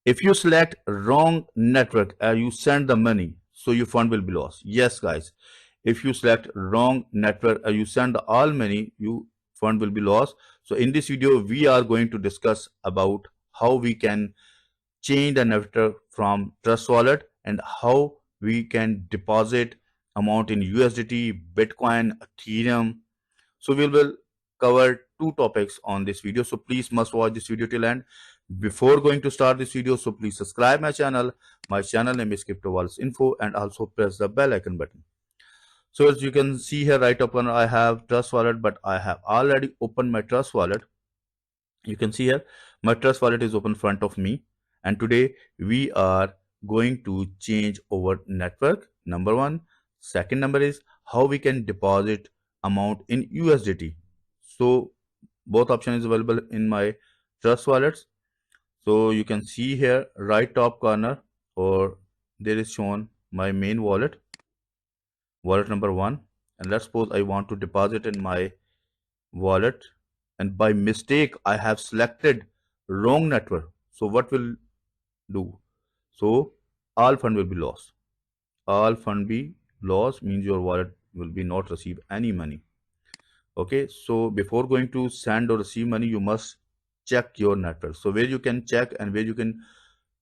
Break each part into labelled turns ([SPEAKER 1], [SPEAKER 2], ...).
[SPEAKER 1] If you select wrong network, you send the money, so your fund will be lost. Yes, guys. If you select wrong network, you send all money, your fund will be lost. So in this video, we are going to discuss about how we can change the network from Trust Wallet and how we can deposit amount in USDT, Bitcoin, Ethereum. So we will cover two topics on this video. So please must watch this video till end. Before going to start this video, so please subscribe my channel. My channel name is Crypto Wallets Info, and also press the bell icon button. So as you can see here, right up on, I have Trust Wallet, but I have already opened my Trust Wallet. You can see here my Trust Wallet is open in front of me, and today we are going to change over network. Number one. Second number is how we can deposit amount in USDT. So both options is available in my Trust Wallets. So you can see here right top corner, or there is shown my main wallet number one. And let's suppose I want to deposit in my wallet, and by mistake I have selected wrong network. So what will do? So all fund will be lost. All fund be lost means your wallet will be not receive any money. Okay, so before going to send or receive money, you must check your network. So where you can check and where you can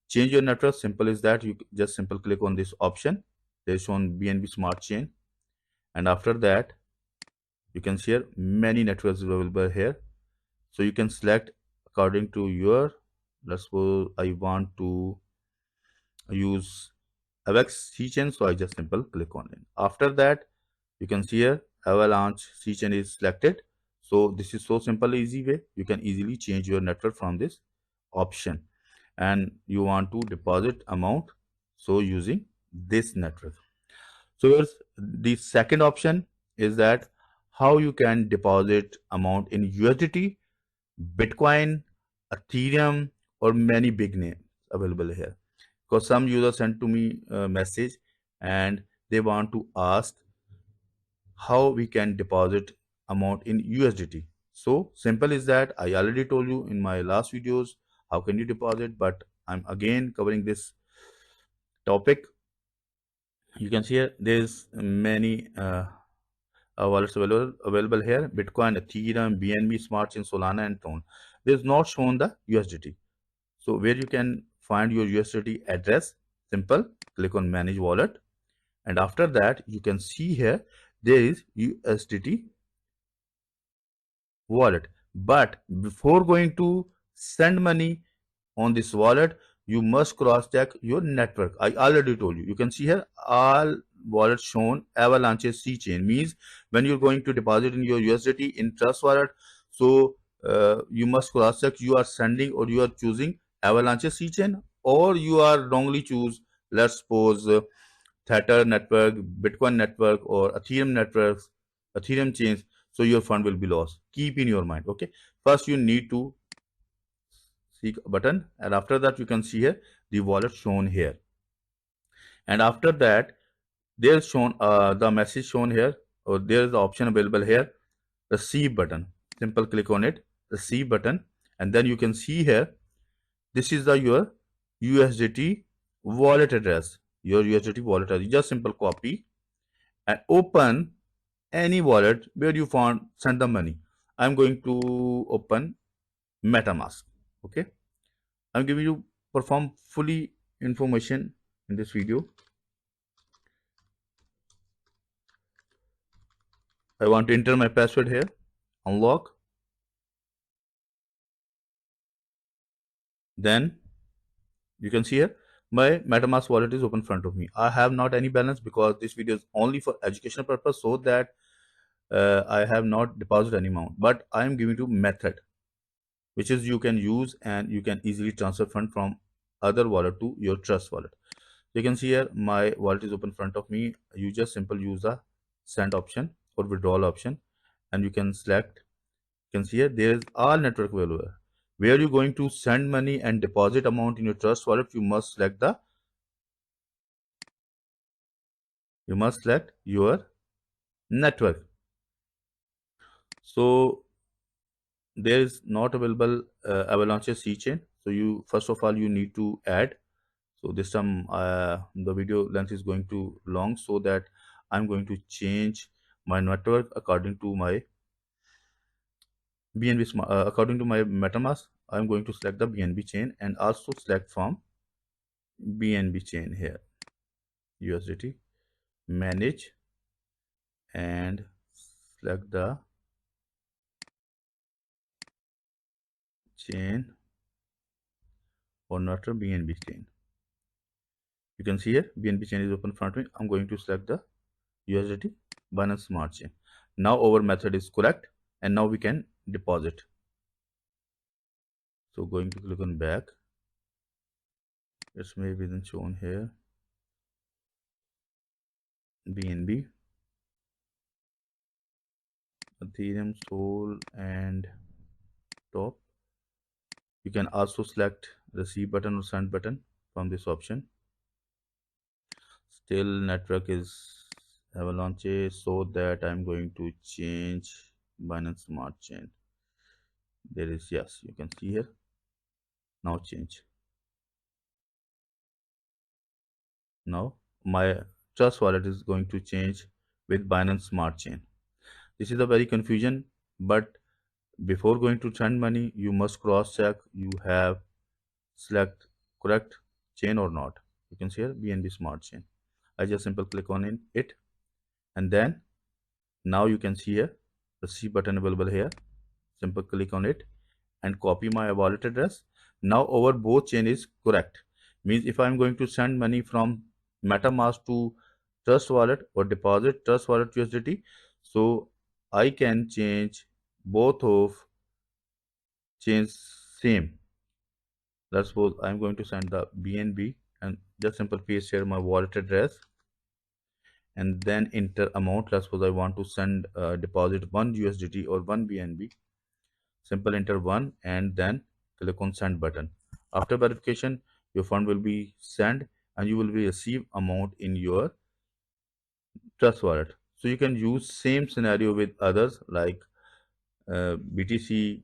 [SPEAKER 1] change your network, simple is that you just simple click on this option. There is shown BNB Smart Chain, and after that you can see here many networks available here. So you can select according to your, let's suppose I want to use AVAX C-chain, so I just simple click on it. After that you can see here Avalanche C-chain is selected. So this is so simple, easy way you can easily change your network from this option, and you want to deposit amount, so using this network. So here's the second option is that how you can deposit amount in USDT, Bitcoin, Ethereum, or many big names available here. Because some users sent to me a message and they want to ask how we can deposit amount in USDT. So simple is that I already told you in my last videos how can you deposit, but I'm again covering this topic. You can see here there's many wallets available here: Bitcoin, Ethereum, BNB, Smart Chain, Solana, and Tron. There's not shown the USDT. So where you can find your USDT address, simple click on manage wallet, and after that you can see here there is USDT wallet. But before going to send money on this wallet, you must cross check your network. I already told you. You can see here all wallets shown Avalanche C chain, means when you're going to deposit in your USDT in Trust Wallet, so you must cross check you are sending or you are choosing Avalanche C chain, or you are wrongly choose, let's suppose Tether network, Bitcoin network, or Ethereum networks, Ethereum chains. So your fund will be lost. Keep in your mind. Okay, first you need to seek button, and after that you can see here the wallet shown here, and after that there's shown the message shown here, or there is the option available here, receive button. Simple click on it, receive button, and then you can see here this is the your USDT wallet address. Your USDT wallet address, you just simple copy and open any wallet where you found send the money. I'm going to open MetaMask. Okay, I'm giving you perform fully information in this video. I want to enter my password here, unlock, then you can see here my MetaMask wallet is open in front of me. I have not any balance because this video is only for educational purpose, so that I have not deposited any amount, but I am giving you method which is you can use and you can easily transfer fund from other wallet to your Trust Wallet. You can see here my wallet is open in front of me. You just simple use the send option or withdrawal option, and you can select. You can see here there is all network available. Where you going to send money and deposit amount in your Trust Wallet, you must select your network. So there is not available Avalanche C chain, So you first of all you need to add. So this time the video length is going to long, so that I'm going to change my network according to my according to my MetaMask. I'm going to select the BNB chain and also select from BNB chain here, USDT, manage, and select the chain or network BNB chain. You can see here BNB chain is open in front of me. I'm going to select the USDT Binance Smart Chain. Now our method is correct, and now we can deposit. So going to click on back. It's maybe then shown here BNB, Ethereum, Sol, and top. You can also select receive button or send button from this option. Still network is avalanche, so that I'm going to change Binance Smart Chain. There is, yes, you can see here. Now change. Now my trust wallet is going to change with Binance Smart Chain. This is a very confusion, but before going to send money, you must cross check you have select correct chain or not. You can see here BNB Smart Chain. I just simple click on it, and then now you can see here the C button available here. Simple click on it and copy my wallet address. Now our both chain is correct. Means if I'm going to send money from MetaMask to Trust Wallet or deposit Trust Wallet USDT, so I can change both of chains same. Let's suppose I'm going to send the BNB and just simple paste here my wallet address and then enter amount. Let's suppose I want to send deposit 1 USDT or 1 BNB. Simple enter 1 and then click on send button. After verification, your fund will be sent and you will be receive amount in your trust wallet. So you can use same scenario with others like BTC,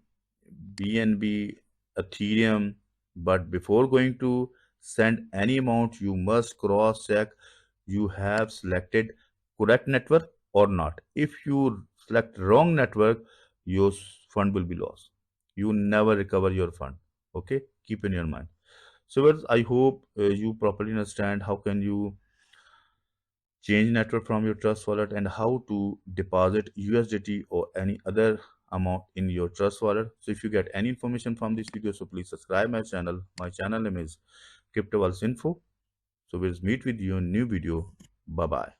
[SPEAKER 1] BNB, Ethereum. But before going to send any amount, you must cross check you have selected correct network or not. If you select wrong network, your fund will be lost. You never recover your fund. Okay, keep in your mind. So I hope you properly understand how can you change network from your trust wallet and how to deposit USDT or any other amount in your trust wallet. So if you get any information from this video, so please subscribe my channel. My channel name is Crypto Info. So we'll meet with you in new video. Bye bye.